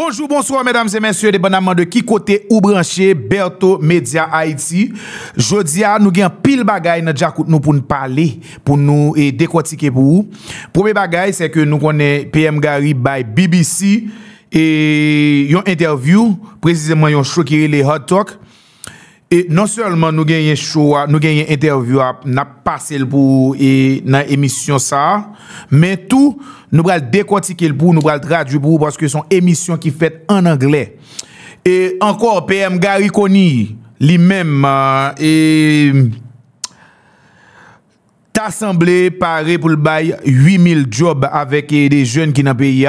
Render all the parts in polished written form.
Bonjour, bonsoir mesdames et messieurs, dépendamment de qui côté ou branché, Berto Média Haïti. Jodia, nous avons pile bagay dans Jakout nous pour nous parler, pour nous décortiquer pour vous. Premier bagay, c'est que nous connaissons PM Garry by BBC et yon interview, précisément yon show qui est les Hot Talk. Et non seulement nous gagnons show, nous gagnons interview, n'a passé pour dans émission ça, mais tout nous allons décortiquer pour nous allons traduire pour parce que son émission qui fait en anglais. Et encore PM Garry Conille lui-même et t'as semblé paré pour le bail 8000 jobs avec des jeunes qui dans le pays.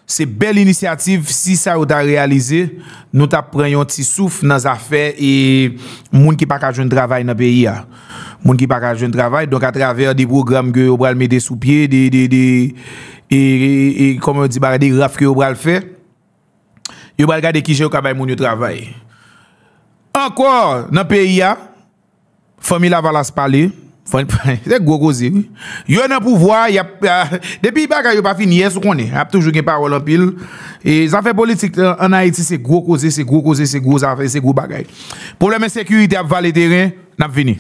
C'est belle initiative si ça a réalisé, nous t'a prenons un petit souffle dans les affaires et moun qui pas ka joindre travail dans le pays. Moun qui pas ka joindre travail donc à travers des programmes que on va mettre sous pied et comme on dit des raf que on va le faire. Yo va regarder qui j'ai capable moun yo travail. Encore dans le pays famille Lavalas parler. C'est gros cause. Yo nan pouvoir, y a depuis bagay yo pas fini, est-ce qu'on est. A toujours gen parole en pile et ça fait politique en Haïti, c'est gros cause, c'est gros cause, c'est gros affaire, c'est gros bagay. Problème insécurité a valer terrain, n'a fini.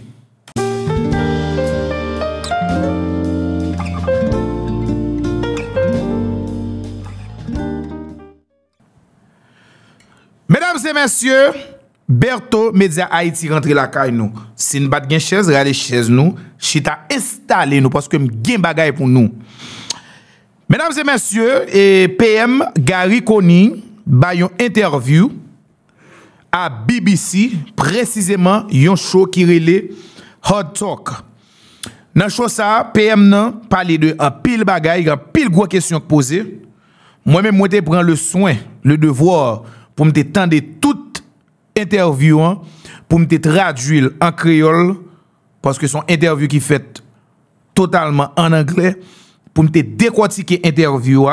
Mesdames et messieurs, Berto Média Haïti rentre la caille nous. Si nous pas de chaise, regardez chaise nous, chita installé nous parce que gen bagay pour nous. Mesdames et messieurs, et PM Garry Conille ba yon interview à BBC, précisément yon show qui relé Hot Talk. Dans show ça, PM nan parler de un pile bagay, un pile gros question poser. Moi-même moi te prend le soin, le devoir pour me tendre toute interview pour me traduire en créole parce que son interview qui fait totalement en anglais pour me décortiquer interview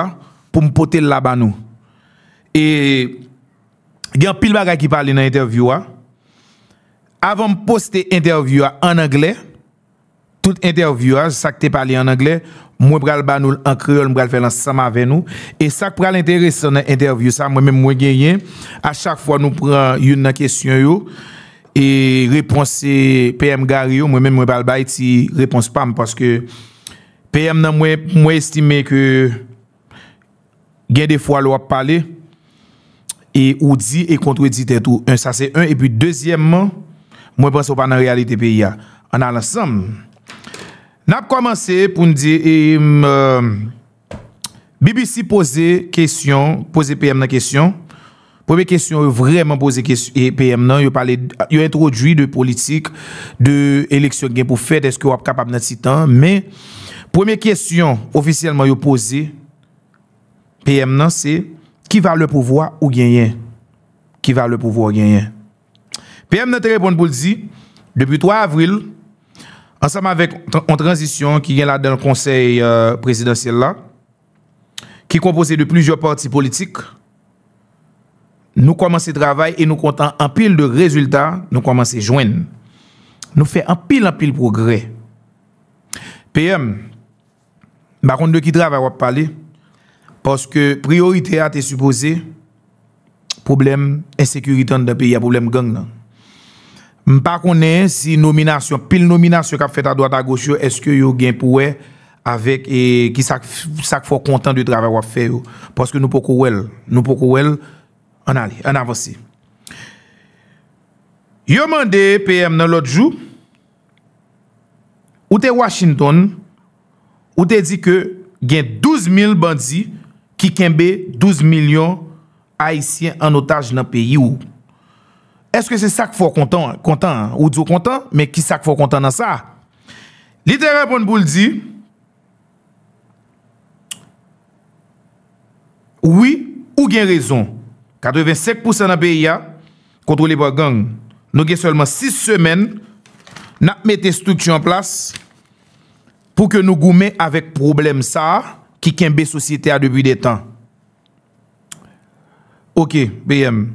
pour me porter là-bas nous. Et il y a pile bagay qui parle dans interview avant de poster interview en anglais, toute interview ça que tu parlé en anglais, moi pral ba nous en créole, moi pral faire ensemble avec nous et ça qui pral intéressant dans interview ça moi même moi gagné à chaque fois nous prend une question yo et réponse PM Garry moi même moi pral ba ti réponse pas parce que PM nan moi estimer que gain des fois l'on parler et ou dit et contredit tout un ça c'est un et puis deuxièmement moi pense pas dans réalité pays on a l'ensemble. N'a commencé pour nous dire BBC poser PM dans question. Première question vraiment poser question et PM nan yo parler yo introduit de politique de élection gain pour faire est-ce que vous capable dans ce temps mais première question officiellement yo poser PM nan c'est qui va le pouvoir ou gagner. Qui va le pouvoir gagner. PM nan te répond pour dire depuis 3 avril ensemble avec une transition qui est là dans le conseil présidentiel là, qui est composé de plusieurs partis politiques, nous commençons le travail et nous comptons en pile de résultats, nous commençons à Jwenn. Nous faisons en pile progrès. PM, par contre de qui travaille on va parler parce que priorité a été supposée problème insécurité dans le pays, problème gang là. M'pa connais si nomination pile nomination qu'a fait à droite à gauche est-ce que yo gain pour avec et qui ça faut content de travail qu'on fait parce que nous pas on aller on avance. Yo mandé PM dans l'autre jour ou te Washington ou te dit que gain 12 000 bandits qui kembe 12 millions haïtiens en otage dans pays ou est-ce que c'est ça qu'il faut content ou dire content mais qui ça qu'il faut content dans ça? Li te répond pour le dire oui ou bien raison. 85% dans pays contrôlé par gang. Nous avons seulement 6 semaines n'a mettre structure en place pour que nous goumer avec problème ça qui kembe société a depuis des temps. OK, BM.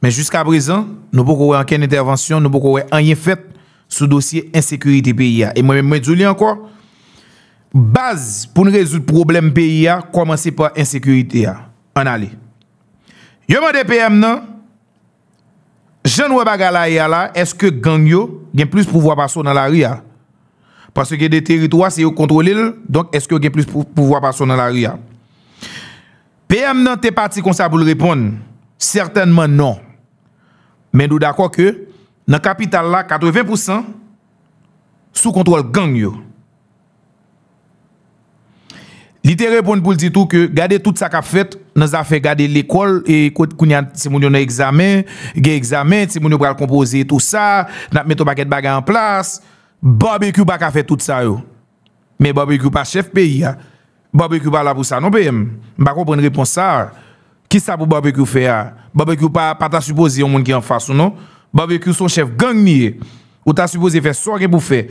Mais jusqu'à présent, nous n'avons pas aucune intervention, nous n'avons pas rien fait sur le dossier insécurité pays. Et moi-même, je dis encore, base pour nous résoudre le problème pays, commencer par insécurité. En aller. Yo mande PM nan, Jean wè bagala là, est-ce que gang yo gen plus pouvoir passer dans la rue? Parce que des territoires c'est yo contrôler, donc est-ce que gen plus pouvoir passer dans la rue? PM nan te parti comme ça pour le répondre. Certainement non. Mais nous d'accord que dans la capitale là 80% sous contrôle gang yo. Li te répond pour dire tout que garder tout ça qu'a fait nous a fait garder l'école et kounya si moun yo nan examen, si moun yo pral composer tout ça, n'a mettre paquet bagay en place, barbecue pas qu'a fait tout ça yo. Mais barbecue pas chef pays a. Barbecue pas là pour ça non PM. M'pa comprendre réponse ça. Qui ça pour barbecue faire? Barbecue pas ta supposé un monde qui en face ou non? Barbecue son chef gang nié. Ou ta supposé faire ça pour faire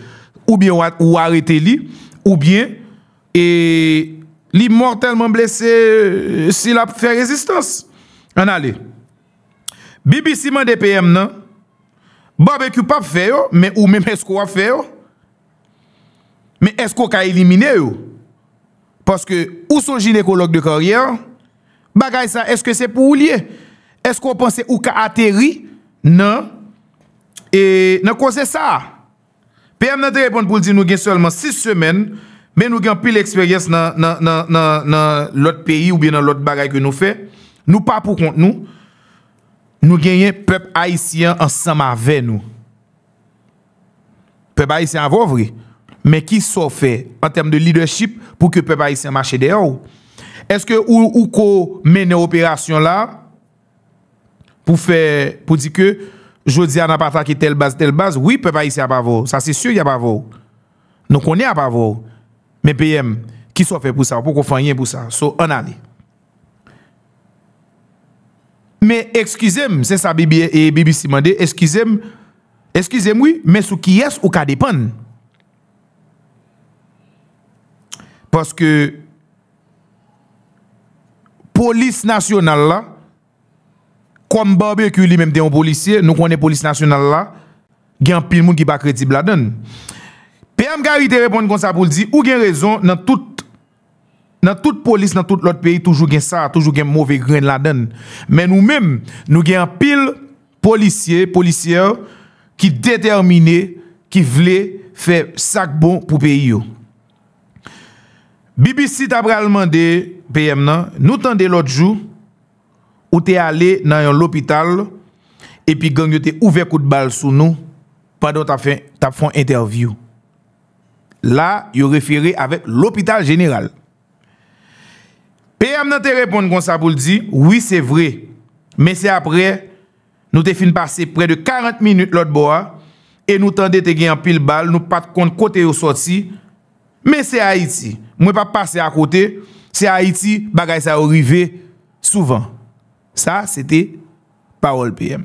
ou bien ou arrêter li ou bien et li mortellement blessé s'il a fait résistance. On allez. BBC mande PM nan. Barbecue pas fait yo, mais ou même est-ce qu'on a fait yo? Mais est-ce qu'on a éliminé yo? Parce que ou son gynécologue de carrière, bagay ça, est-ce que c'est pour lier? Est-ce qu'on pense ou ka atterri? Non. Et non cause ça. PM nan te répond pour dire nous gen seulement 6 semaines, mais nous gen pile expérience dans l'autre pays ou bien dans l'autre bagay que nous fait. Nous pas pour compte nous. Nous gagnons peuple haïtien ensemble avec nous. Peuple haïtien avant vrai. Mais qui sont fait en termes de leadership pour que peuple haïtien marche dehors? Est-ce que ou ko mène opération là pour dire que je dis à n'a pas attaqué telle base, oui peuple haïtien pas voir. Ça c'est sûr il y a pas voir. Nous connaissons pas voir. Mais PM qui sont fait pour ça, pour qu'on fasse rien pour ça. So on allait. Mais excusez-moi, c'est ça BBC mande, excusez-moi, oui, mais sous qui est ou ka dépend? Parce que police nationale là, comme barbecue lui-même des policiers, nous connaissons police nationale là, il y a un pile monde qui pas crédible là-dedans. PM Garry te répond comme ça pour dire ou gen raison dans toute police dans tout l'autre pays toujours gen ça, toujours gen mauvais grain là-dedans. Mais nous-mêmes, nous gen un pile policiers qui déterminés, qui veulent faire sac bon pour pays yo. BBC t'a pral demandé PM nan, nous tendez l'autre jour où t'es allé dans l'hôpital et puis gang yo te ouvert coup de balle sous nous pendant t'as fait interview. Là, yo référé avec l'hôpital général. PM nan te répond comme ça pour le dire, oui c'est vrai, mais c'est après nous te fin passer près de 40 minutes l'autre bois et nous tendez te gen pile balle, nous pas compte côté yo sorti. Mais c'est Haïti. Moi pas passer à côté, c'est Haïti, bagay ça arrivé souvent. Ça c'était parole PM.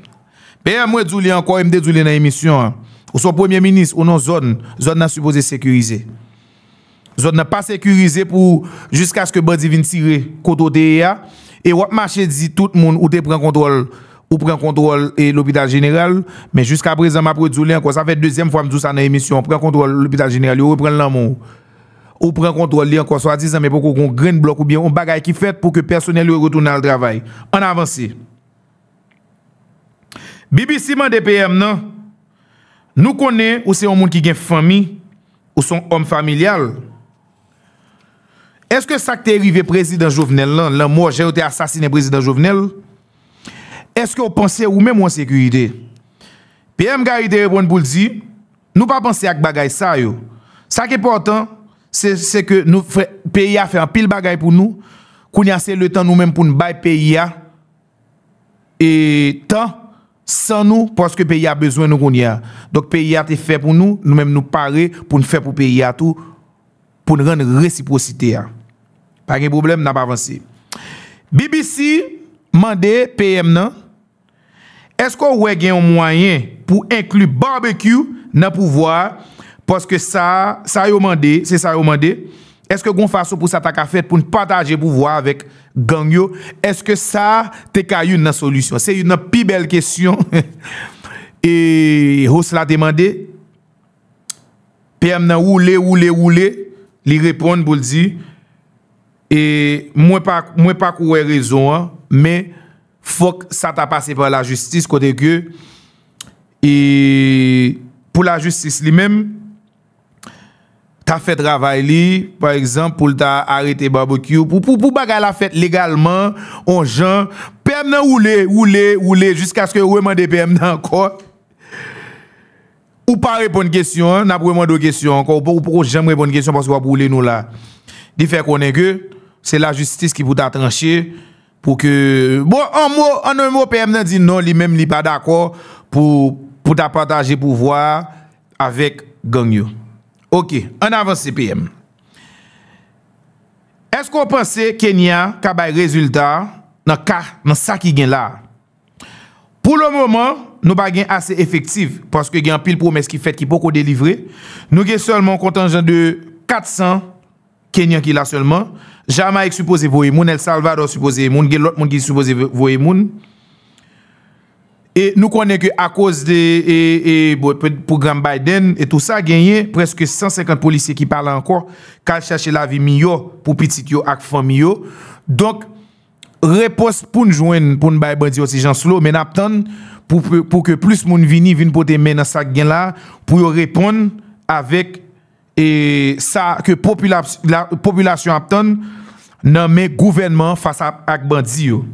PM moi djouli encore me djouli dans émission. Ou son premier ministre ou non zone n'a supposé sécuriser. Zone n'a pas sécurisé pour jusqu'à ce que bandi vienne tirer côté ya et ou marché dit tout le monde ou te prend contrôle et l'hôpital général, mais jusqu'à présent m'a djouli encore ça fait deuxième fois me dit ça dans émission, prend contrôle l'hôpital général, ou reprend l'amour. Ou prend contrôle li encore soit disant mais pour qu'on grain bloc ou bien on bagaille qui fait pour que personnel retourne au travail. En avance. BBC mande PM nan. Nous connaissons ou c'est un monde qui a famille ou son homme familial. Est-ce que ça t'est arrivé président Jovenel là, la mort j'ai été assassiné président Jovenel? Est-ce que vous pensez ou même en sécurité? PM Garry te répond pour dire, nous pas penser à bagaille ça yo. Ça qui est important c'est que nous pays a fait un pile bagaille pour nous, qu'on y a c'est le temps nous même pour nous bailler pays et temps sans nous parce que pays a besoin nous qu'on y a. Donc pays a été fait pour nous, nous même nous parer pour nous faire pour pays a tout pour nous rendre réciprocité. Pas de problème, n'a pas avancé. BBC mandé PM nan, est-ce qu'on a un moyen pour inclure barbecue dans pouvoir parce que ça yo mandé, c'est ça yo mandé. Est-ce que gon façon pour ça ta fait pour nous partager pouvoir avec gang yo? Est-ce que ça te ka une solution? C'est une plus belle question. Et host la demandé PM nan roule, li répond pour dire et moi pas quoi raison hein, mais faut que ça t'a passé par la justice côté que et pour la justice lui-même t'as fait travail li par exemple pour t'a arrêté barbecue pour bagarre la fait légalement on gens PM nan rouler jusqu'à ce que remande PM nan encore ou pas répondre question n'a pas demandé question encore pour jamais répondre question parce que va rouler nous là il fait connaître que c'est la justice qui pour t'a trancher pour que bon en un mot PM nan dit non lui-même li pas d'accord pour t'a partager pouvoir avec gang yo. OK, on avance CPM. Est-ce qu'on pense Kenya ka bay résultat dans ça qui gagne là? Pour le moment, nous pas gain assez effectif parce que gain pile promesse qui fait qui pas délivrer. Nous gain seulement un contingent de 400 Kenyans qui là seulement. Jamaïque supposé Voye Moun, El Salvador supposé Moun, gain l'autre monde qui supposé Voye Moun. Et nous connaissons que à cause de programme Biden et tout ça, gagné presque 150 policiers qui parlent encore, qui cherchent la vie meilleure pour petit yo ak famille yo. Donc réponse pour nous joindre pour nous bailler bandi aussi gens slow, mais n'attend pour que plus moun viennent pour te mettre dans ça gain là pour répondre avec et ça que la population attend dans mais gouvernement face à bandi yo.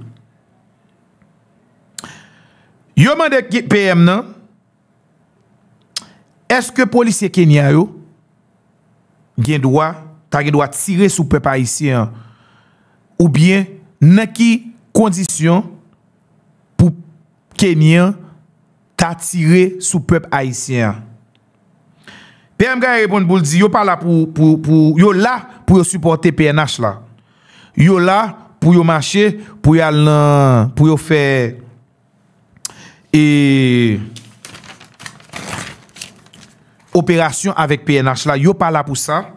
Yo mande PM nan, est-ce que policier Kenya yo gen droit tirer sous peuple haïtien ou bien nan qui condition pour Kenyan ta tirer sous peuple haïtien? PM Garry répond pour dire yo pas là pour yo là pour supporter PNH là. Yo là pour yo marcher pour yo faire et opération avec PNH là, yo pas là pour ça.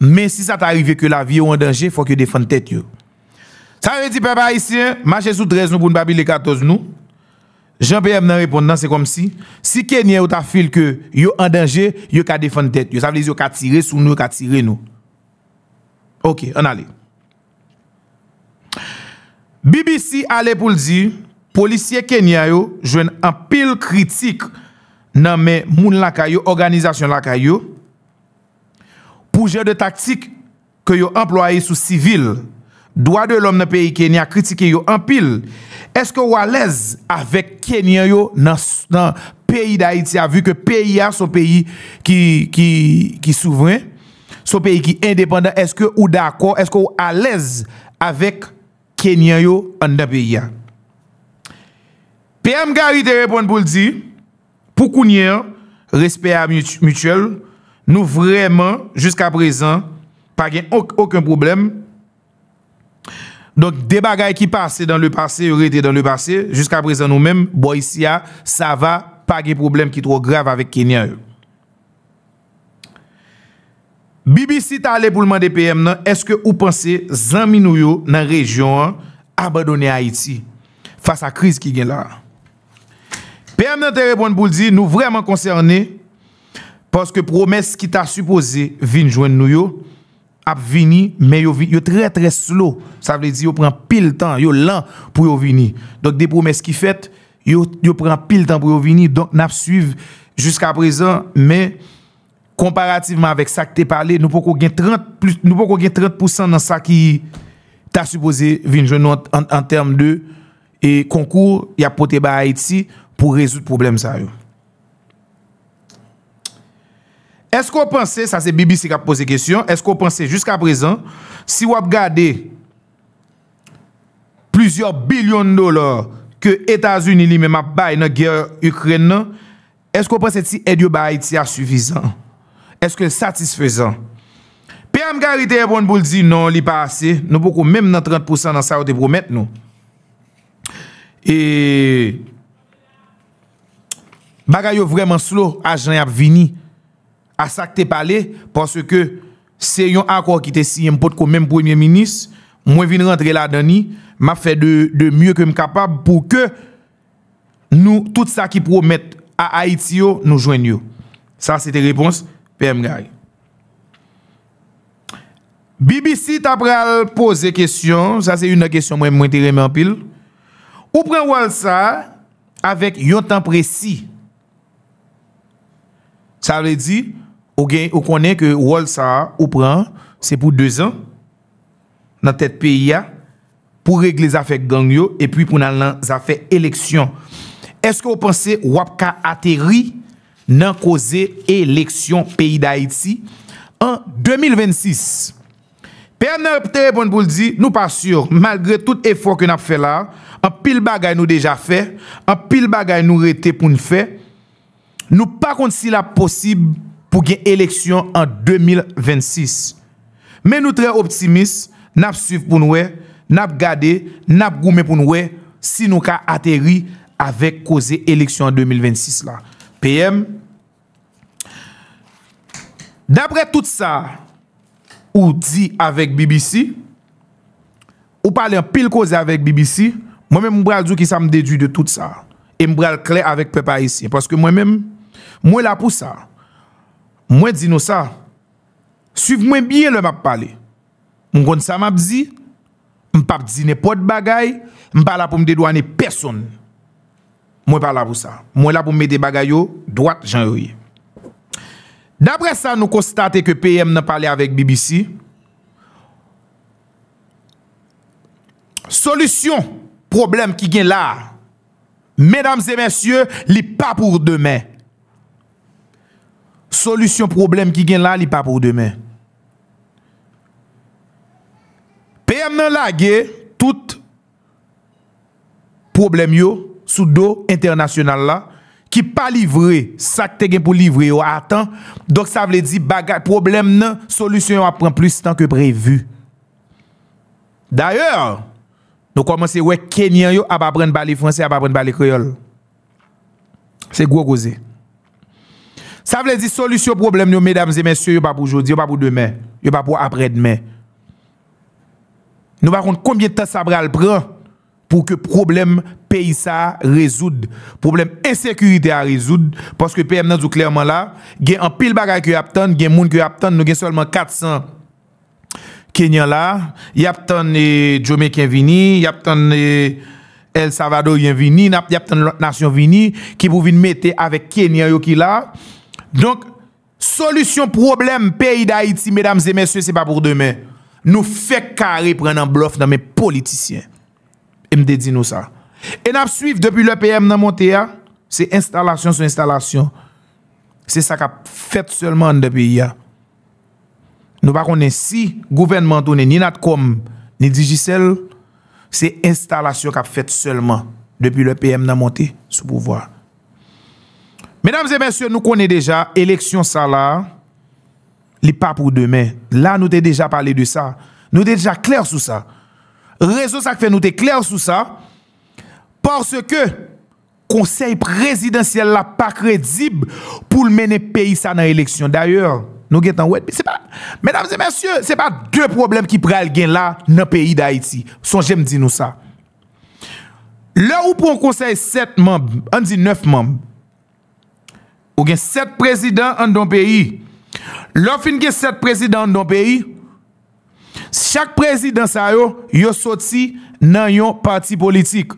Mais si ça t'arrive que la vie est en danger, faut que défendre tête yo. Ça veut dire peuple haïtien, marcher sous 13 nous pour nous les 14 nous. Jean PM nan répondant c'est comme si Kenya ou ta fil que yo en danger, yo ka défendre tête yo. Ça veut dire yo ka tirer sous nous, ka tirer nous. OK, on allez. BBC allait pour le dire policiers Kenya yo Jwenn en pile critique nan men moun la kayo organisation la kayo pour jeu de tactique que yo employé sous civil droit de l'homme dans pays Kenya critiquer yo en pile. Est-ce que ou à l'aise avec Kenya yo dans pays d'Haïti a vu que pays a son pays qui souverain, son pays qui indépendant, est-ce que ou d'accord, est-ce que ou à l'aise avec Kenya yo en dans pays a? PM Garry te répond pour le dire, pour qu'on y ait respect mutuel, nous vraiment, jusqu'à présent, pas aucun problème. Donc, des bagailles qui passaient dans le passé, auraient été dans le passé, jusqu'à présent nous-mêmes, bon ici, ça va, pas de problème qui est trop grave avec Kenya. BBC t'a allé pour le demander PM, est-ce que vous pensez, zami nou yo dans la région, abandonner Haïti face à la crise qui est là? PM nan te répond pour dire nous vraiment concernés parce que promesse qui t'a supposé vinn joindre nous yo a vini mais yo très très slow, ça veut dire yo prend pile temps, yo lent pour yo vini. Donc des promesses qui faites yo prend pile temps pour yo vini, donc n'a suivre jusqu'à présent mais comparativement avec ça que t'ai parlé, nous pouvons gagner 30% dans ça qui t'a supposé vinn joindre en termes de et concours y a porté ba Haïti pour résoudre problème ça yo. Est-ce qu'on pensait, ça c'est BBC qui a posé question, est-ce qu'on pensait jusqu'à présent, si vous regardez plusieurs billions de dollars que États-Unis lui-même a baillé dans la guerre Ukraine, est-ce qu'on pensait si aide ba Haïti est suffisant? Est-ce que satisfaisant? PM Garry te répond pour dire non, li pas assez, nous pouvons même dans 30% dans ça ou te promettre nous. Et bagay yo vraiment slow, agent y a vini à ça que t'es parlé parce que c'est un accord qui te signé pour même premier ministre, moi vinn rentrer là-dedans, m'a fait de mieux que me capable pour que nous tout ça qui promettent à Haïti yo, nous joignons. Ça c'était réponse PM Garry. BBC t'a pral poser question, ça c'est une question moi m'intéresse en pile. Ou prend rôle ça avec un temps précis. Ça veut dire, ou connaît que rôle ça, ou prend, c'est pour 2 ans, dans tête pays, pour régler les affaires gang yo, et puis pour dans les affaires élection. Est-ce que vous pensez ou ka atterri dans causer élection pays d'Haïti en 2026? Père n'a pas répondre pour le dire, nous pas sûr, malgré tout effort que nous avons fait là, en pile bagay nous déjà fait, en pile bagay nous rete pour nous faire, nous pas contre si la possible pour une élection en 2026. Mais nous très optimistes, nous suivons pour nous, nous garder, nous goumé pour nous, si nous ka atterri avec causer élection en 2026 là. PM, d'après tout ça, ou dit avec BBC, ou parler en pile cause avec BBC, moi-même, je vais dire qui ça me déduit de tout ça. Et je vais clair avec peuple haïtien. Parce que moi-même, moi là pour ça. Moi dis nous ça. Suivez-moi bien le m'a parler. M'gon ça m'a dit, m'pa dit n'importe bagaille, m'pa là pour me dédouaner personne. Moi pas là pour ça. Moi là pour mettre des bagailles yo droite Jean Yoye. D'après ça nous constatons que PM n'a parlé avec BBC. Solution problème qui gagne là. Mesdames et messieurs, li pas pour demain. Solution problème qui gagne là, li pas pour demain. PM nan lage tout problème yo sous dos international là qui pas livré, ça que te pour livrer yo à temps. Donc ça veut dire bagage problème nan solution a prend plus de temps que prévu. D'ailleurs, nous commençons ouais Kenyan yo à pas prendre parler français, à pas prendre parler créole. C'est gros causé. Ça veut dire solution problème yo mesdames et messieurs, yo pas pour aujourd'hui, yo pas pour demain, yo pas pour après-demain. Nous par contre combien de temps ça va prendre pour que problème pays ça résoudre, problème insécurité à résoudre parce que PM nan dit clairement là, gen en pile bagay que attend, gen moun que attend, nous gen seulement 400 Kenyan là, y attend Jamaïcain vini, y attend El Salvadorien vini, y attend l'autre nation vini qui pour venir mettre avec Kenyan yo qui là. Donc solution problème pays d'Haïti mesdames et messieurs, c'est pas pour demain. Nous fait carré prendre un bluff dans mes politiciens. Et me dit nous ça. Et nous suivons depuis le PM dans monté, c'est installation sur installation. C'est ça qu'a fait seulement dans le pays. Nous ne connaissons si gouvernement ni Natcom ni Digicel, c'est installation qu'a fait seulement depuis le PM dans monté sous pouvoir. Mesdames et messieurs, nous connaissons déjà élection ça là. Li pas pour demain. Là, nous avons déjà parlé de ça. Nous sommes déjà clairs sur ça. Réseau ça fait nous sommes clairs sur ça. Parce que conseil présidentiel là pas crédible pour mener pays ça dans l'élection. D'ailleurs, nous avons ouais, c'est pas mesdames et messieurs, c'est pas deux problèmes qui pral gain là dans le pays d'Haïti. Songez me dire nous ça. Là où pour un conseil 7 membres, on dit 9 membres. Ou gen 7 présidents dans le pays. Lorsqu'on a 7 présidents dans le pays, chaque président yo sorti dans un parti politique.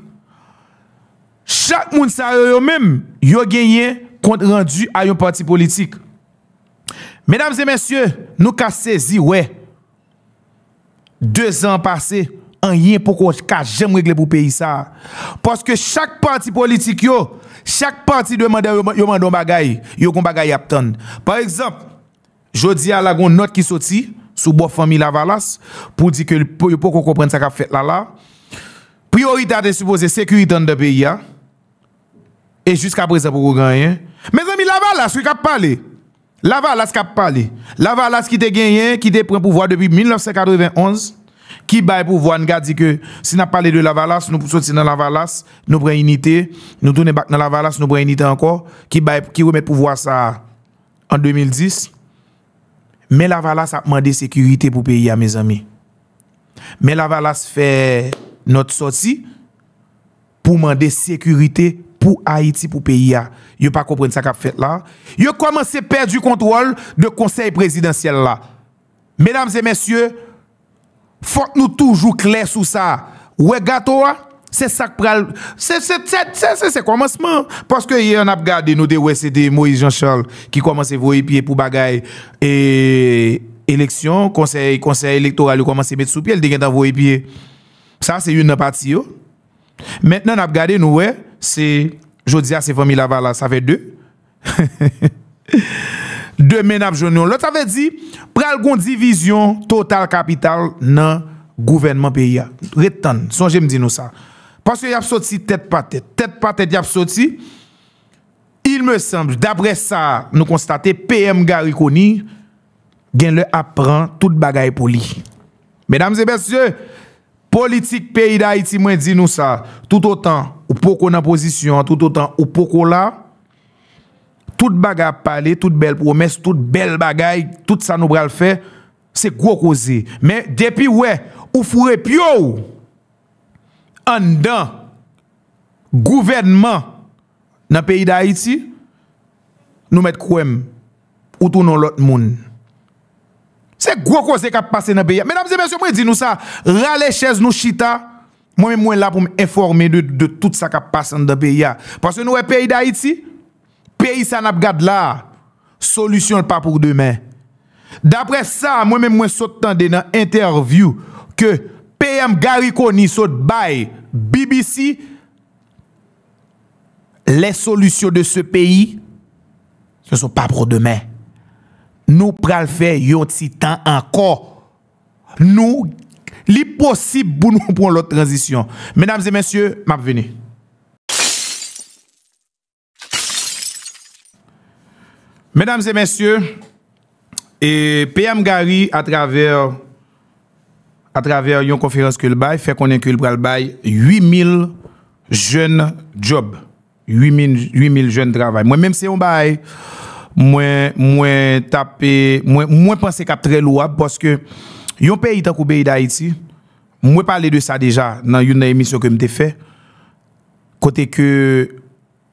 Chaque moun yo même yo gagné compte rendu à un parti politique. Mesdames et messieurs, nous ka saisi ouais. 2 ans passés, rien pour qu'on jamais régler pour pays ça. Parce que chaque parti politique yo, chaque parti demande yo mande bagay, yo kon bagay aptan. Par exemple, jodi a la gon note qui sorti sous bois famille Lavalas pour dire que pour qu'on comprenne ça qu'a fait là. Priorité de supposer sécurité dans le pays et jusqu'à présent pour gagner. Mes amis Lavalas qui a parlé. Lavalas qui a parlé. Lavalas qui te gagné, qui te prend pouvoir depuis 1991, qui bail pouvoir nous dit que si n'a parlé de Lavalas, nous sortir dans Lavalas, nous prenons unité, nous tourner back dans Lavalas, nous prenons unité encore, qui remet pouvoir ça en 2010. Mais Lavalas a demandé sécurité pour le pays, mes amis. Mais Lavalas fait notre sortie pour demander sécurité pour Haïti, pour le pays. Vous ne pas comprendre ça qu'a fait là. Vous commencé à perdre du contrôle de conseil présidentiel là. Mesdames et messieurs, faut que nous toujours clairs sur ça. Ouais, gâteau, C'est ça que Pral. C'est commencement. Parce que hier, on a regardé, nous, c'était Moïse Jean-Charles qui commençait à voyer pied pour bagaille et élection, conseil électoral, il commence à mettre sous pied, il a voyer pied. Ça, c'est une partie. Maintenant, on a regardé, nous, c'est. Je dis à ces familles Lavalas, ça fait 2. 2 ménages jaunes. L'autre, ça veut dire, Pral gon division total capital dans le gouvernement pays. Retan, songez me dire nous ça. Parce que y a sorti tête par tête, y a sorti. Il me semble, d'après ça, nous constatons, PM Garry Conille, gen le apprend toute bagaille pour lui. Mesdames et messieurs, politique pays d'Haïti, moi dit nous ça, tout autant ou poko en position, tout autant ou poko là, toute bagaille parler, toute belle promesse, toute belle bagaille, tout ça nous bral faire, c'est gros causé. Mais depuis ou fourre pio en dedans gouvernement dans le pays d'Haïti, nous mettons quoi ou tout l'autre monde. C'est gros cause qui a passé dans le pays. Mesdames et messieurs, moi dis nous ça, râler chaise nous chita, moi là pour m'informer de tout ça qui a passé dans le pays. Parce que nous, le pays d'Haïti, pays ça n'a pas là, solution pas pour demain. D'après ça, moi-même, moi saute dans interview que PM Garry Conille saute by BBC, les solutions de ce pays, ce ne sont pas pour demain. Nous pral faire yon petit temps encore. Nous, l'impossible pour nous prendre l'autre transition. Mesdames et messieurs, m'a venu. Mesdames et messieurs, et PM Garry à travers une conférence que le bail fait connaître que le pral bail 8000 jeunes jobs. 8000 jeunes travail. Moi même c'est un bail moi penser qu'à très louable parce que yon pays tant qu'au pays d'Haïti, moi parler de ça déjà dans une émission que m'te fait côté que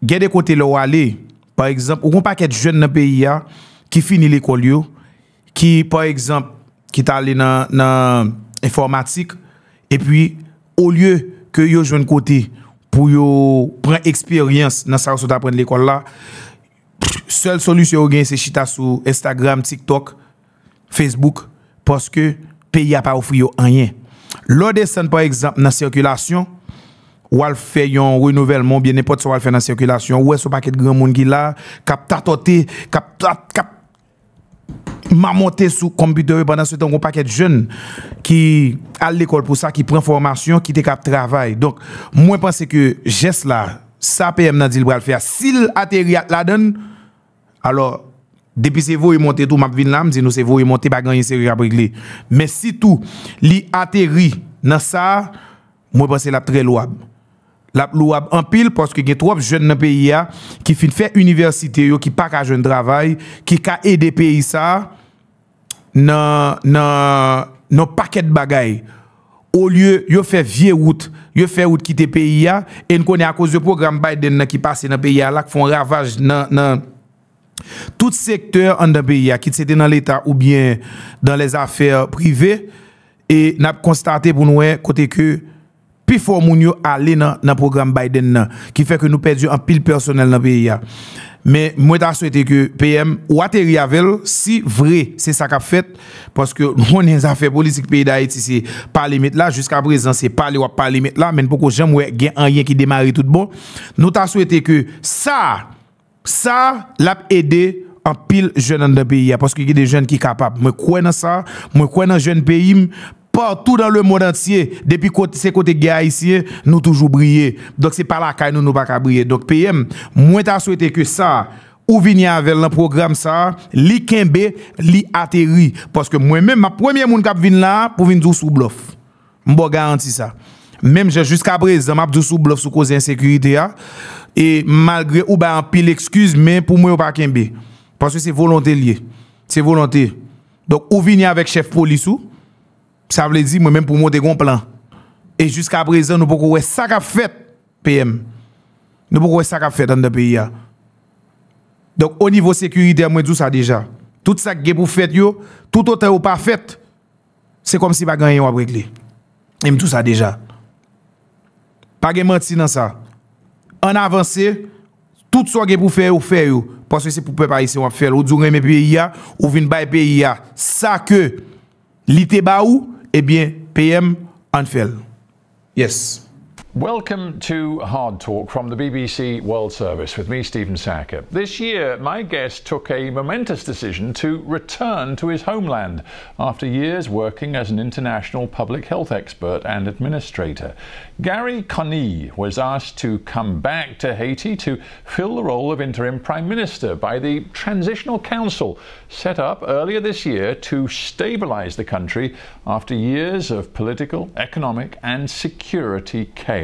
il y a des côtés là où aller par exemple ou un paquet de jeunes dans le pays qui finit l'école yo qui par exemple qui est allé dans informatique et puis au lieu que yo joine côté pour yo prendre expérience dans ça sur apprendre l'école là, seule solution c'est chita sur Instagram, TikTok, Facebook parce que pays a pas offrir rien. L'autre descend par exemple dans circulation ou al fait un renouvellement bien n'importe quoi faire dans circulation ou est-ce paquet de grand monde qui là cap tatoter cap m'a monté sous computer pendant ce temps un paquet de jeunes qui à l'école pour ça qui prend formation qui te cap travail. Donc moi pense que geste là ça PM nan dit le faire s'il atterri la donne alors depuis c'est Voye monter tout m'a vinn là me dit nous c'est Voye monter pas gagner série à régler mais si tout li atterri dans ça moi pense la très louable. La louable en pile parce que y a trop jeunes dans pays qui fin faire université yo qui pas ka jeune travail qui ka aider pays ça non paquet de bagaille au lieu yo fait vieille route yo fait route quitter pays et on connaît à cause du programme Biden qui passe dans pays là qui font ravage dans tout secteur en dans pays qui c'était dans l'état ou bien dans les affaires privées et n'a constaté pour nous côté que puis faut moun yo aller dans programme Biden nan, qui fait que nous perdons un pile personnel dans le pays. Mais moi t'a souhaité que PM ou atterri avec si vrai c'est ça qu'a fait parce que on les affaires politiques pays d'Haïti c'est pas limite là jusqu'à présent c'est pas limite là mais pourquoi jamais gain rien qui démarre tout bon. Nous t'a souhaité que ça l'a aider en pile jeune dans le pays parce que y a des jeunes qui capables. Moi crois dans ça, moi crois dans jeune pays partout dans le monde entier depuis ces côtés gars ici nous toujours briller donc c'est pas la caille nous pas briller donc PM moi t'a souhaité que ça ou venir avec le programme ça li kembe li atterri parce que moi même ma premier monde qui vinn là pour venir sous bluff m'bo garanti ça même jusqu'à présent m'a sous bluff sous cause insécurité et malgré ou ba en pile excuse mais pour moi pas kembe parce que c'est volonté lié c'est volonté donc ou venir avec chef police ou ça veut dire moi même pour monter un plan et jusqu'à présent nous pouvons voir ça qu'a fait PM nous pouvons voir ça qu'a fait dans le pays donc au niveau sécuritaire moi tout ça déjà tout ça que pour faire yo tout autant ou pas fait c'est comme si pas gagner ou régler et tout ça déjà Pas de menti dans ça. En avancé, tout ce que vous faire ou faire parce que c'est pour peuple haïtien on faire ou dire mes pays ou vinn bay pays ça que l'ité ba ou eh bien PM en fait. Yes. Welcome to Hard Talk from the BBC World Service with me, Stephen Sacker. This year, my guest took a momentous decision to return to his homeland after years working as an international public health expert and administrator. Garry Conille was asked to come back to Haiti to fill the role of interim prime minister by the Transitional Council, set up earlier this year to stabilize the country after years of political, economic and security chaos.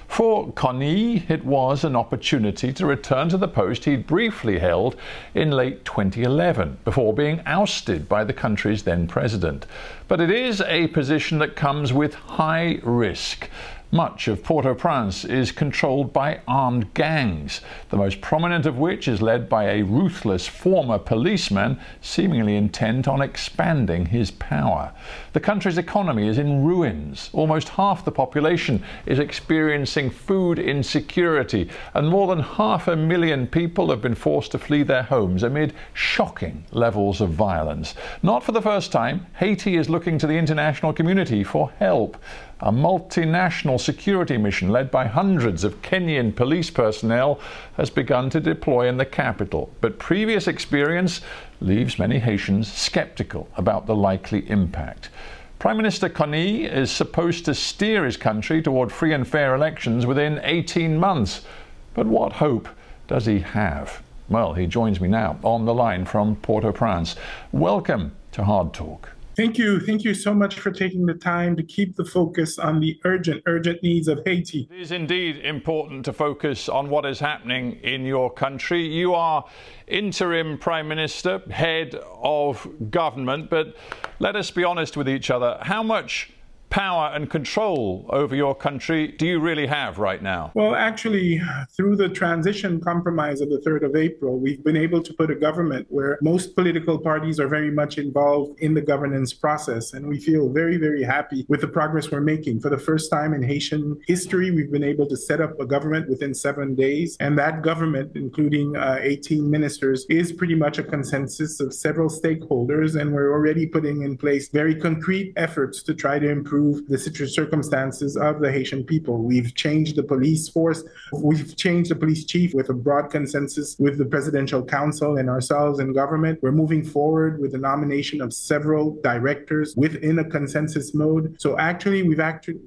For Conille, it was an opportunity to return to the post he'd briefly held in late 2011 before being ousted by the country's then president. But it is a position that comes with high risk. Much of Port-au-Prince is controlled by armed gangs, the most prominent of which is led by a ruthless former policeman seemingly intent on expanding his power. The country's economy is in ruins. Almost half the population is experiencing food insecurity, and more than 500,000 people have been forced to flee their homes amid shocking levels of violence. Not for the first time, Haiti is looking to the international community for help. A multinational security mission led by hundreds of Kenyan police personnel has begun to deploy in the capital, but previous experience leaves many Haitians skeptical about the likely impact. Prime Minister Conille is supposed to steer his country toward free and fair elections within 18 months. But what hope does he have? Well, he joins me now on the line from Port-au-Prince. Welcome to Hard Talk. Thank you. Thank you so much for taking the time to keep the focus on the urgent needs of Haiti. It is indeed important to focus on what is happening in your country. You are interim Prime Minister, head of government, but let us be honest with each other. How much power and control over your country do you really have right now? Well, actually, through the transition compromise of the 3rd of April, we've been able to put a government where most political parties are very much involved in the governance process. And we feel very, very happy with the progress we're making. For the first time in Haitian history, we've been able to set up a government within 7 days. And that government, including 18 ministers, is pretty much a consensus of several stakeholders. And we're already putting in place very concrete efforts to try to improve the circumstances of the Haitian people. We've changed the police force. We've changed the police chief with a broad consensus with the Presidential Council and ourselves in government. We're moving forward with the nomination of several directors within a consensus mode. So actually, we've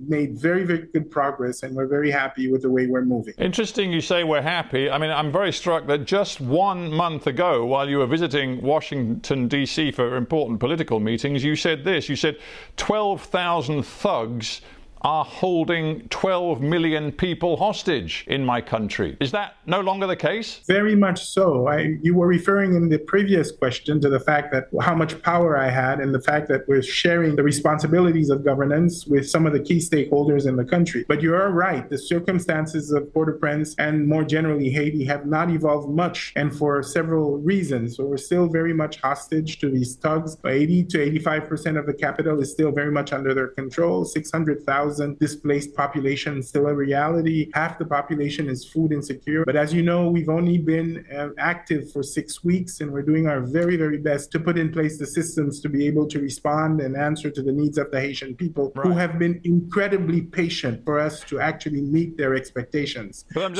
made very, very good progress, and we're very happy with the way we're moving. Interesting you say we're happy. I mean, I'm very struck that just 1 month ago, while you were visiting Washington, D.C. for important political meetings, you said this. You said 12,000 thugs are holding 12 million people hostage in my country. Is that no longer the case? Very much so. You were referring in the previous question to the fact that how much power I had and the fact that we're sharing the responsibilities of governance with some of the key stakeholders in the country. But you are right. The circumstances of Port-au-Prince and more generally Haiti have not evolved much, and for several reasons. So we're still very much hostage to these thugs. 80 to 85% of the capital is still very much under their control. 600,000 displaced population is still a reality. Half the population is food insecure. But as you know, we've only been active for 6 weeks, and we're doing our very, very best to put in place the systems to be able to respond and answer to the needs of the Haitian people, who have been incredibly patient for us to actually meet their expectations. But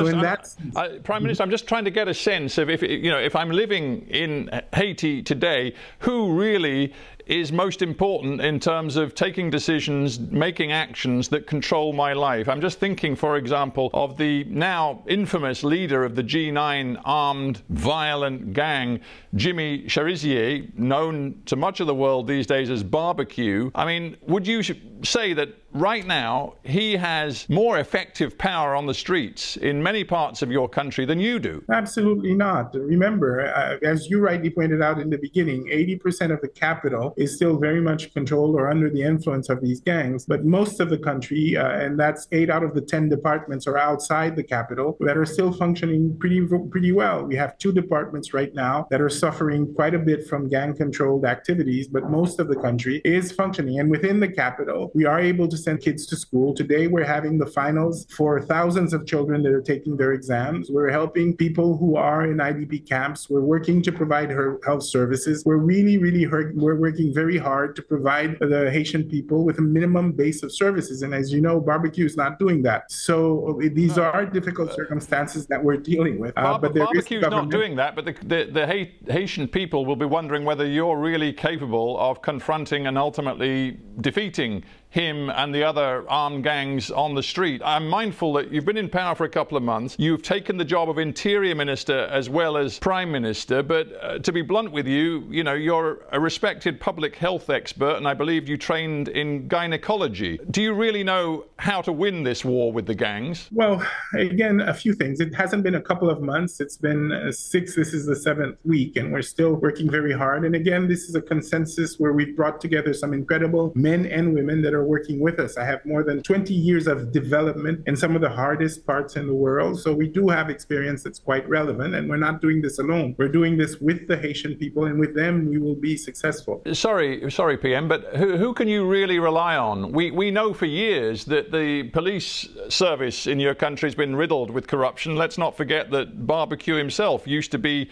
Prime Minister, I'm just trying to get a sense of if I'm living in Haiti today, who really is most important in terms of taking decisions, making actions that control my life. I'm just thinking, for example, of the now infamous leader of the G9 armed violent gang, Jimmy Cherizier, known to much of the world these days as Barbecue. I mean, would you say that right now he has more effective power on the streets in many parts of your country than you do? Absolutely not. Remember, as you rightly pointed out in the beginning, 80% of the capital is still very much controlled or under the influence of these gangs. But most of the country, and that's 8 out of the 10 departments are outside the capital, that are still functioning pretty well. We have 2 departments right now that are suffering quite a bit from gang-controlled activities, but most of the country is functioning. And within the capital, we are able to send kids to school. Today, we're having the finals for thousands of children that are taking their exams. We're helping people who are in IDP camps. We're working to provide health services. We're we're working very hard to provide the Haitian people with a minimum base of services. And as you know, barbecue is not doing that. So these are difficult circumstances that we're dealing with. But barbecue's not doing that, but the Haitian people will be wondering whether you're really capable of confronting and ultimately defeating him and the other armed gangs on the street. I'm mindful that you've been in power for a couple of months. You've taken the job of Interior Minister as well as Prime Minister. But to be blunt with you, you're a respected public health expert, and I believe you trained in gynecology. Do you really know how to win this war with the gangs? Well, again, a few things. It hasn't been a couple of months. It's been 6. This is the 7th week, and we're still working very hard. And again, this is a consensus where we've brought together some incredible men and women that are working with us. I have more than 20 years of development in some of the hardest parts in the world. So we do have experience that's quite relevant, and we're not doing this alone. We're doing this with the Haitian people, and with them we will be successful. Sorry, PM, but who can you really rely on? We know for years that the police service in your country has been riddled with corruption. Let's not forget that Barbecue himself used to be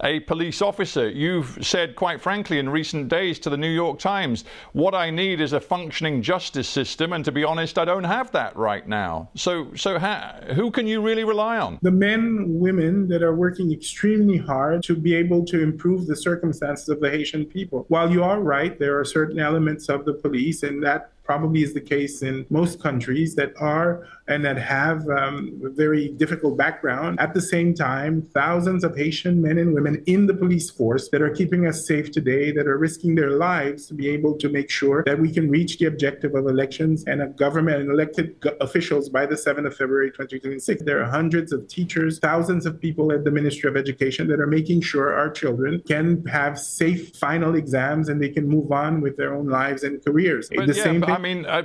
a police officer. You've said, quite frankly, in recent days to the New York Times, what I need is a functioning justice system, and to be honest, I don't have that right now. So who can you really rely on? The men, women that are working extremely hard to be able to improve the circumstances of the Haitian people. While you are right, there are certain elements of the police, and that probably is the case in most countries that are and that have a very difficult background. At the same time, thousands of Haitian men and women in the police force that are keeping us safe today, that are risking their lives to be able to make sure that we can reach the objective of elections and a government and elected officials by the 7th of February 2026. There are hundreds of teachers, thousands of people at the Ministry of Education that are making sure our children can have safe final exams and they can move on with their own lives and careers.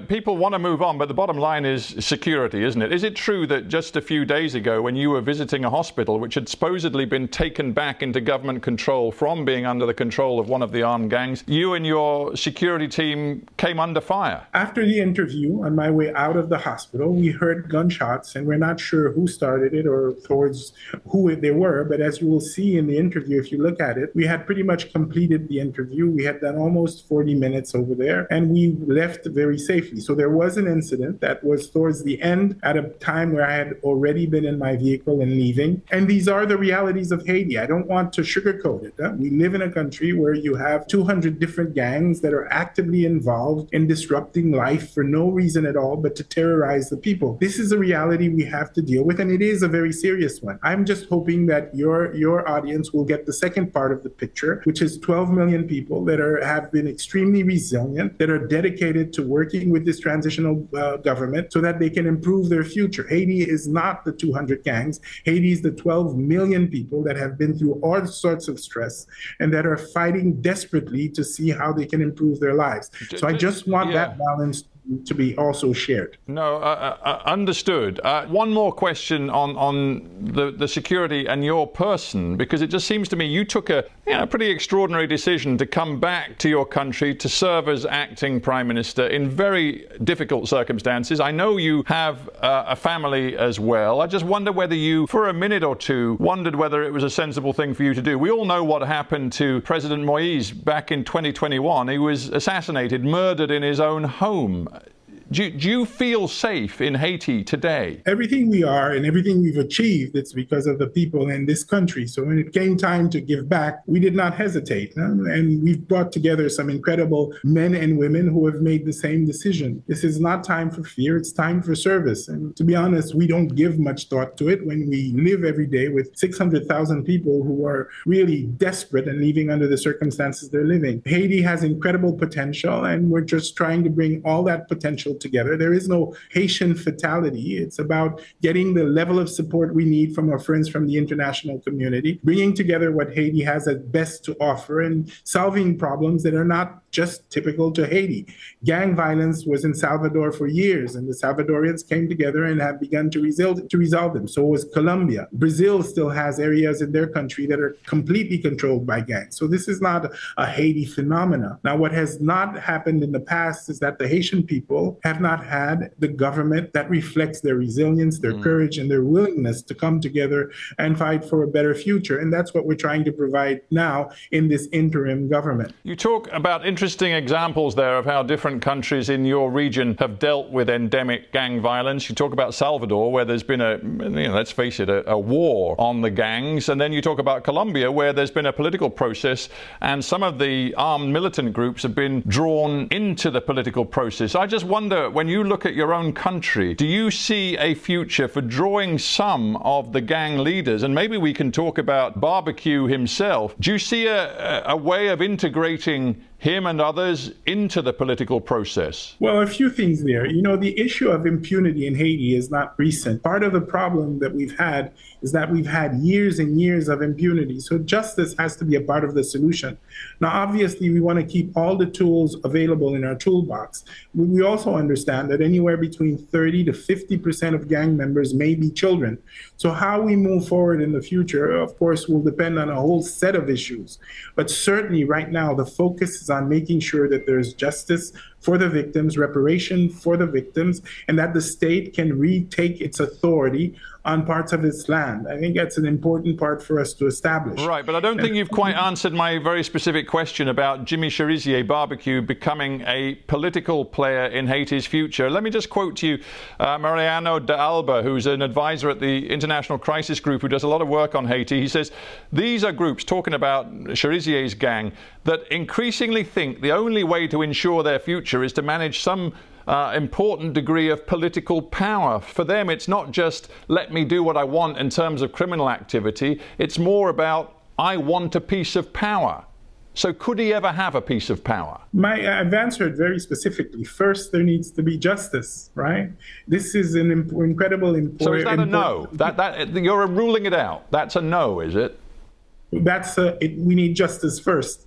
People want to move on, but the bottom line is security, isn't it? Is it true that just a few days ago, when you were visiting a hospital which had supposedly been taken back into government control from being under the control of one of the armed gangs, you and your security team came under fire? After the interview, on my way out of the hospital, we heard gunshots, and we're not sure who started it or towards who they were. But as you will see in the interview, if you look at it, we had pretty much completed the interview. We had done almost 40 minutes over there, and we left very safely. So there was an incident that was towards the end at a time where I had already been in my vehicle and leaving. And these are the realities of Haiti. I don't want to sugarcoat it. We live in a country where you have 200 different gangs that are actively involved in disrupting life for no reason at all but to terrorize the people. This is a reality we have to deal with, and it is a very serious one. I'm just hoping that your audience will get the second part of the picture, which is 12 million people that have been extremely resilient, that are dedicated to working with this transitional government so that they can improve their future. Haiti is not the 200 gangs. Haiti is the 12 million people that have been through all sorts of stress and that are fighting desperately to see how they can improve their lives. So I just want that balance to be also shared. No, understood. One more question on the security and your person, because it just seems to me you took a pretty extraordinary decision to come back to your country to serve as acting Prime Minister in very difficult circumstances. I know you have a family as well. I just wonder whether you, for a minute or two, wondered whether it was a sensible thing for you to do. We all know what happened to President Moïse back in 2021. He was assassinated, murdered in his own home. Do you feel safe in Haiti today? Everything we are and everything we've achieved, it's because of the people in this country. So when it came time to give back, we did not hesitate. And we've brought together some incredible men and women who have made the same decision. This is not time for fear, it's time for service. And to be honest, we don't give much thought to it when we live every day with 600,000 people who are really desperate and living under the circumstances they're living. Haiti has incredible potential, and we're just trying to bring all that potential together. There is no Haitian fatality. It's about getting the level of support we need from our friends from the international community, bringing together what Haiti has at best to offer and solving problems that are not just typical to Haiti. Gang violence was in Salvador for years, and the Salvadorians came together and have begun to resolve them. So was Colombia. Brazil still has areas in their country that are completely controlled by gangs. So this is not a Haiti phenomena. Now, what has not happened in the past is that the Haitian people have not had the government that reflects their resilience, their courage, and their willingness to come together and fight for a better future. And that's what we're trying to provide now in this interim government. You talk about interesting examples there of how different countries in your region have dealt with endemic gang violence. You talk about Salvador, where there's been let's face it, a war on the gangs. And then you talk about Colombia, where there's been a political process and some of the armed militant groups have been drawn into the political process. I just wonder, when you look at your own country, do you see a future for drawing some of the gang leaders, and maybe we can talk about Barbecue himself, do you see a way of integrating him and others into the political process? Well, a few things there. You know, the issue of impunity in Haiti is not recent. Part of the problem that we've had is that we've had years and years of impunity. So justice has to be a part of the solution. Now, obviously, we want to keep all the tools available in our toolbox. We also understand that anywhere between 30 to 50% of gang members may be children. So how we move forward in the future, of course, will depend on a whole set of issues. But certainly right now, the focus is on making sure that there's justice for the victims, reparation for the victims, and that the state can retake its authority on parts of its land. I think that's an important part for us to establish. Right, but I don't think you've quite answered my very specific question about Jimmy Cherizier Barbecue becoming a political player in Haiti's future. Let me just quote to you Mariano de Alba, who's an advisor at the International Crisis Group who does a lot of work on Haiti. He says, these are groups, talking about Cherizier's gang, that increasingly think the only way to ensure their future is to manage some important degree of political power. For them, it's not just let me do what I want in terms of criminal activity. It's more about I want a piece of power. So could he ever have a piece of power? I've answered very specifically. First, there needs to be justice, right? This is an incredible important... So is that a no? You're ruling it out. That's a no, is it? We need justice first.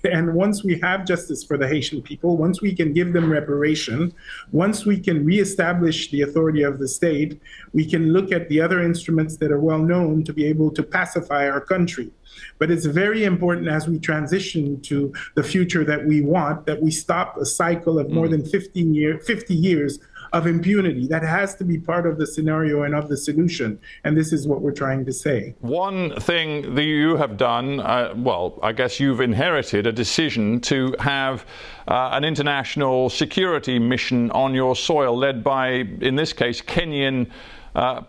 And once we have justice for the Haitian people, once we can give them reparation, once we can reestablish the authority of the state, we can look at the other instruments that are well known to be able to pacify our country. But it's very important as we transition to the future that we want, that we stop a cycle of more than 50 years of impunity. That has to be part of the scenario and of the solution. And this is what we're trying to say. One thing that you have done, well, I guess you've inherited a decision to have an international security mission on your soil led by, in this case, Kenyan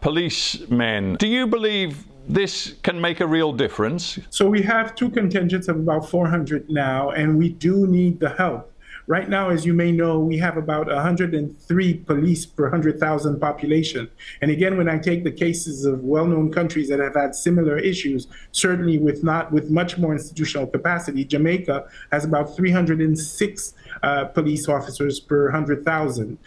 policemen. Do you believe this can make a real difference? So we have two contingents of about 400 now, and we do need the help. Right now, as you may know, we have about 103 police per 100,000 population. And again, when I take the cases of well-known countries that have had similar issues, certainly with much more institutional capacity, Jamaica has about 306 police officers per 100,000.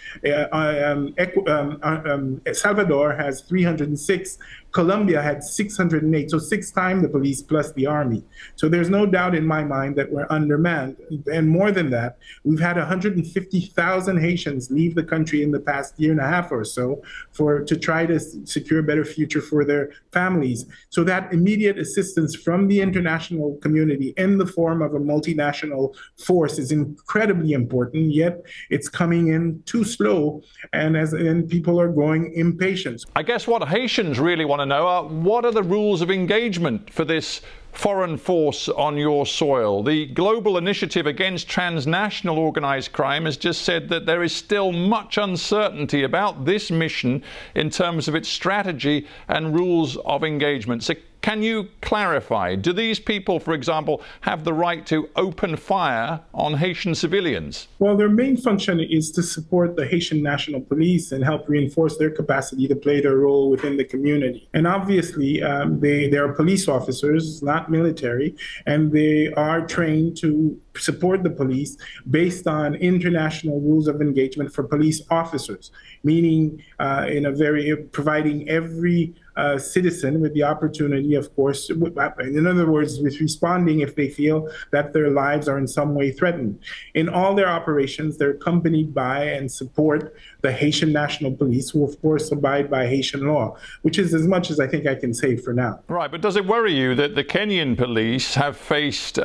Salvador has 306. Colombia had 608, so 6 times the police plus the army. So there's no doubt in my mind that we're undermanned. And more than that, we've had 150,000 Haitians leave the country in the past year and a half or so to try to secure a better future for their families. So that immediate assistance from the international community in the form of a multinational force is incredibly important, yet it's coming in too slow, and people are growing impatient. I guess what Haitians really want to know are, what are the rules of engagement for this foreign force on your soil? The Global Initiative Against Transnational Organized Crime has just said that there is still much uncertainty about this mission in terms of its strategy and rules of engagement. So can you clarify, do these people, for example, have the right to open fire on Haitian civilians? Well, their main function is to support the Haitian National Police and help reinforce their capacity to play their role within the community. And obviously, they are police officers, not military, and they are trained to support the police based on international rules of engagement for police officers, meaning providing every citizen with the opportunity, of course, in other words, with responding if they feel that their lives are in some way threatened. In all their operations, they're accompanied by and support the Haitian National Police, who of course abide by Haitian law, which is as much as I think I can say for now. Right, but does it worry you that the Kenyan police have faced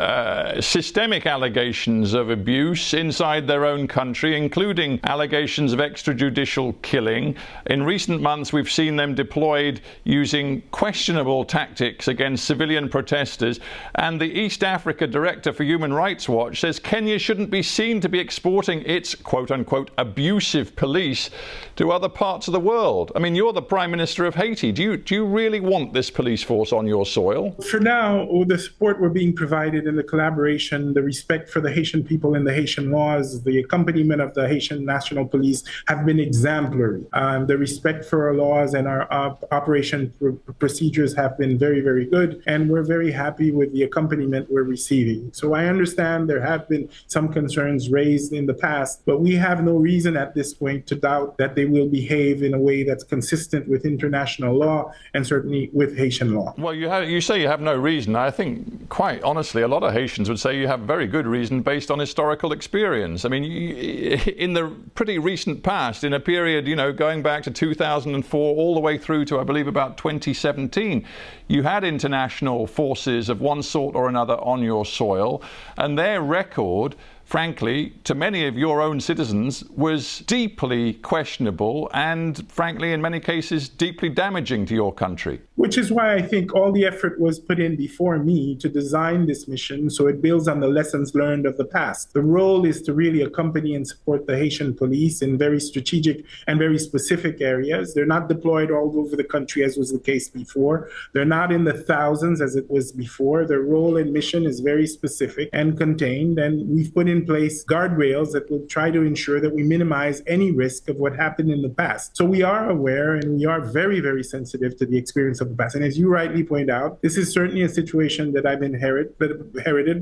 systemic allegations of abuse inside their own country, including allegations of extrajudicial killing? In recent months, we've seen them deployed using questionable tactics against civilian protesters, and the East Africa Director for Human Rights Watch says Kenya shouldn't be seen to be exporting its quote-unquote abusive police to other parts of the world. I mean, you're the Prime Minister of Haiti. Do you really want this police force on your soil? For now, the support we're being provided and the collaboration, the respect for the Haitian people and the Haitian laws, the accompaniment of the Haitian National Police have been exemplary. The respect for our laws and our operation procedures have been very, very good, and we're very happy with the accompaniment we're receiving. So I understand there have been some concerns raised in the past, but we have no reason at this point to doubt that they will behave in a way that's consistent with international law and certainly with Haitian law. Well, you say you have no reason. I think, quite honestly, a lot of Haitians would say you have very good reason based on historical experience. I mean, in the pretty recent past, in a period, you know, going back to 2004 all the way through to, I believe, about 2017, you had international forces of one sort or another on your soil, and their record, frankly, to many of your own citizens, was deeply questionable and, frankly, in many cases, deeply damaging to your country. Which is why I think all the effort was put in before me to design this mission so it builds on the lessons learned of the past. The role is to really accompany and support the Haitian police in very strategic and very specific areas. They're not deployed all over the country as was the case before. They're not in the thousands as it was before. Their role and mission is very specific and contained, and we've put in place guardrails that will try to ensure that we minimize any risk of what happened in the past. So we are aware and we are very, very sensitive to the experience of the past. And as you rightly point out, this is certainly a situation that I've inherited,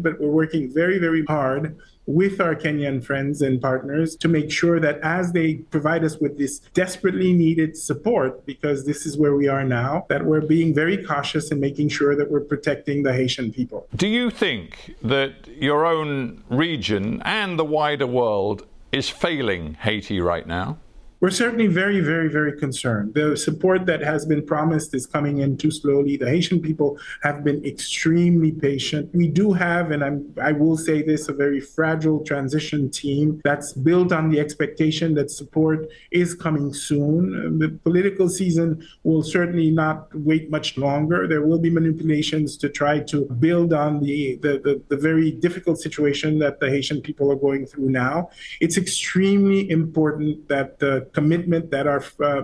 but we're working very, very hard with our Kenyan friends and partners to make sure that as they provide us with this desperately needed support, because this is where we are now, that we're being very cautious in making sure that we're protecting the Haitian people. Do you think that your own region and the wider world is failing Haiti right now? We're certainly very, very, very concerned. The support that has been promised is coming in too slowly. The Haitian people have been extremely patient. We do have, and I will say this, a very fragile transition team that's built on the expectation that support is coming soon. The political season will certainly not wait much longer. There will be manipulations to try to build on the very difficult situation that the Haitian people are going through now. It's extremely important that the commitment that our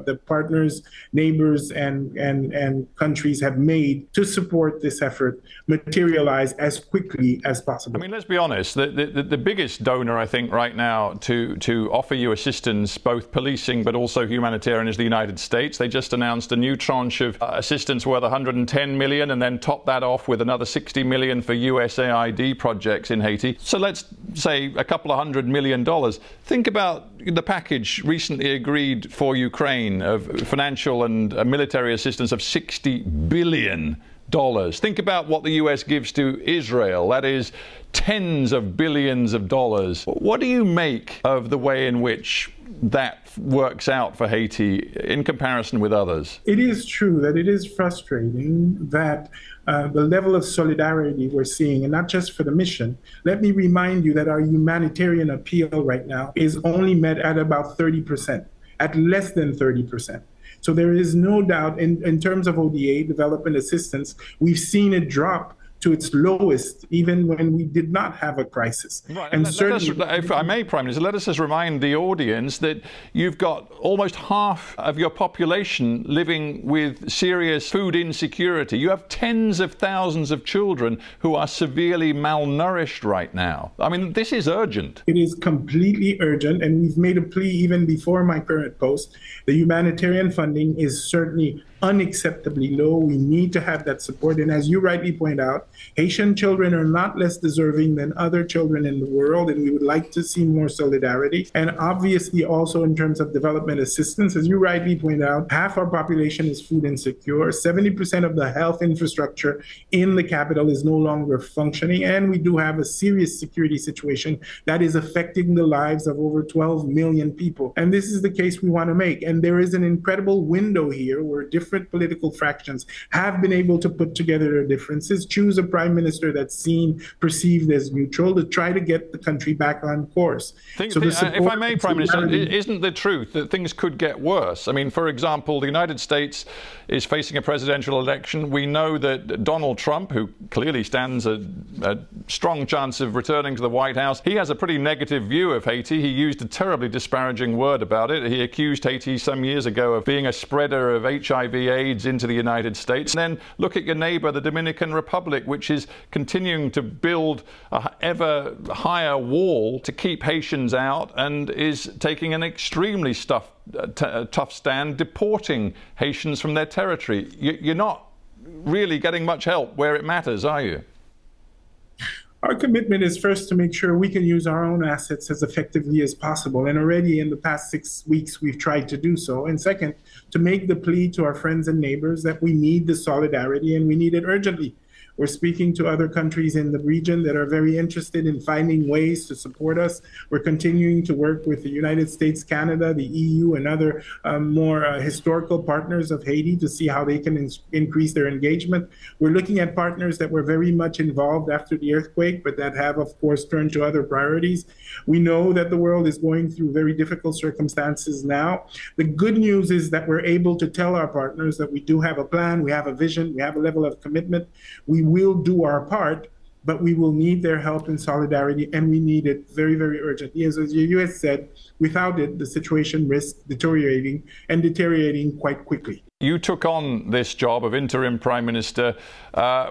the partners, neighbors, and countries have made to support this effort materialize as quickly as possible. I mean, let's be honest, the biggest donor, I think, right now to offer you assistance, both policing but also humanitarian, is the United States. They just announced a new tranche of assistance worth $110 million and then top that off with another $60 million for USAID projects in Haiti. So let's say a couple of $100 million. Think about the package recently agreed for Ukraine of financial and military assistance of $60 billion. Think about what the US gives to Israel. That is tens of billions of dollars. What do you make of the way in which that works out for Haiti in comparison with others? It is true that it is frustrating that the level of solidarity we're seeing, and not just for the mission. Let me remind you that our humanitarian appeal right now is only met at about 30%, at less than 30%. So there is no doubt in terms of ODA, development assistance, we've seen it drop to its lowest, even when we did not have a crisis. Right. And if I may, Prime Minister, let us just remind the audience that you've got almost half of your population living with serious food insecurity. You have tens of thousands of children who are severely malnourished right now. I mean, this is urgent. It is completely urgent, and we've made a plea even before my current post. The humanitarian funding is certainly unacceptably low. We need to have that support. And as you rightly point out, Haitian children are not less deserving than other children in the world, and we would like to see more solidarity. And obviously also in terms of development assistance, as you rightly point out, half our population is food insecure. 70% of the health infrastructure in the capital is no longer functioning, and we do have a serious security situation that is affecting the lives of over 12 million people. And this is the case we want to make. And there is an incredible window here where different political fractions have been able to put together their differences, choose a prime minister that's seen, perceived as neutral, to try to get the country back on course. If I may, Prime Minister, isn't the truth that things could get worse? I mean, for example, the United States is facing a presidential election. We know that Donald Trump, who clearly stands a strong chance of returning to the White House, he has a pretty negative view of Haiti. He used a terribly disparaging word about it. He accused Haiti some years ago of being a spreader of HIV/AIDS into the United States. And then look at your neighbor, the Dominican Republic, which is continuing to build an ever higher wall to keep Haitians out and is taking an extremely tough stand deporting Haitians from their territory. You're not really getting much help where it matters, are you? Our commitment is first to make sure we can use our own assets as effectively as possible. And already in the past 6 weeks, we've tried to do so. And second, to make the plea to our friends and neighbors that we need the solidarity and we need it urgently. We're speaking to other countries in the region that are very interested in finding ways to support us. We're continuing to work with the United States, Canada, the EU, and other more historical partners of Haiti to see how they can increase their engagement. We're looking at partners that were very much involved after the earthquake, but that have, of course, turned to other priorities. We know that the world is going through very difficult circumstances now. The good news is that we're able to tell our partners that we do have a plan, we have a vision, we have a level of commitment. We will do our part, but we will need their help and solidarity, and we need it very, very urgently. As the U.S. said, without it, the situation risks deteriorating quite quickly. You took on this job of interim Prime Minister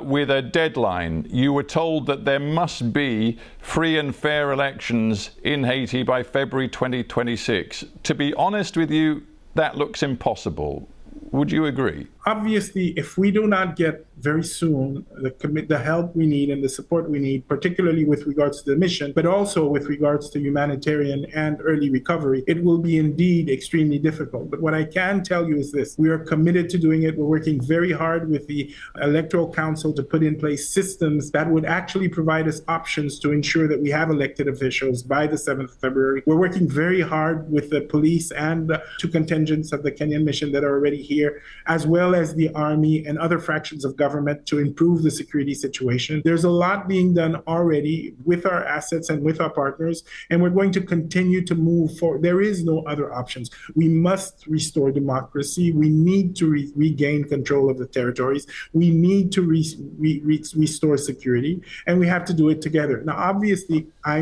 with a deadline. You were told that there must be free and fair elections in Haiti by February 2026. To be honest with you, that looks impossible. Would you agree? Obviously, if we do not get very soon the help we need and the support we need, particularly with regards to the mission, but also with regards to humanitarian and early recovery, it will be indeed extremely difficult. But what I can tell you is this: we are committed to doing it. We're working very hard with the Electoral Council to put in place systems that would actually provide us options to ensure that we have elected officials by the 7th of February. We're working very hard with the police and the 2 contingents of the Kenyan mission that are already here, as well as the army and other fractions of government, to improve the security situation. There's a lot being done already with our assets and with our partners, and we're going to continue to move forward. There is no other options. We must restore democracy. We need to regain control of the territories. We need to restore security, and we have to do it together. Now, obviously, I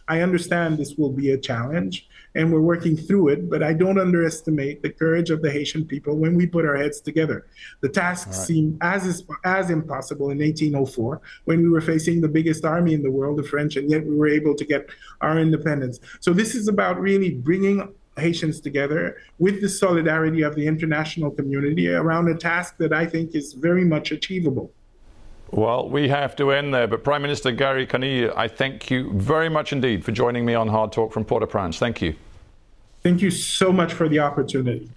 understand this will be a challenge, and we're working through it, but I don't underestimate the courage of the Haitian people when we put our heads together. The task seemed as impossible in 1804 when we were facing the biggest army in the world, the French, and yet we were able to get our independence. So this is about really bringing Haitians together with the solidarity of the international community around a task that I think is very much achievable. Well, we have to end there, but Prime Minister Garry Conille, I thank you very much indeed for joining me on Hard Talk from Port-au-Prince. Thank you. Thank you so much for the opportunity.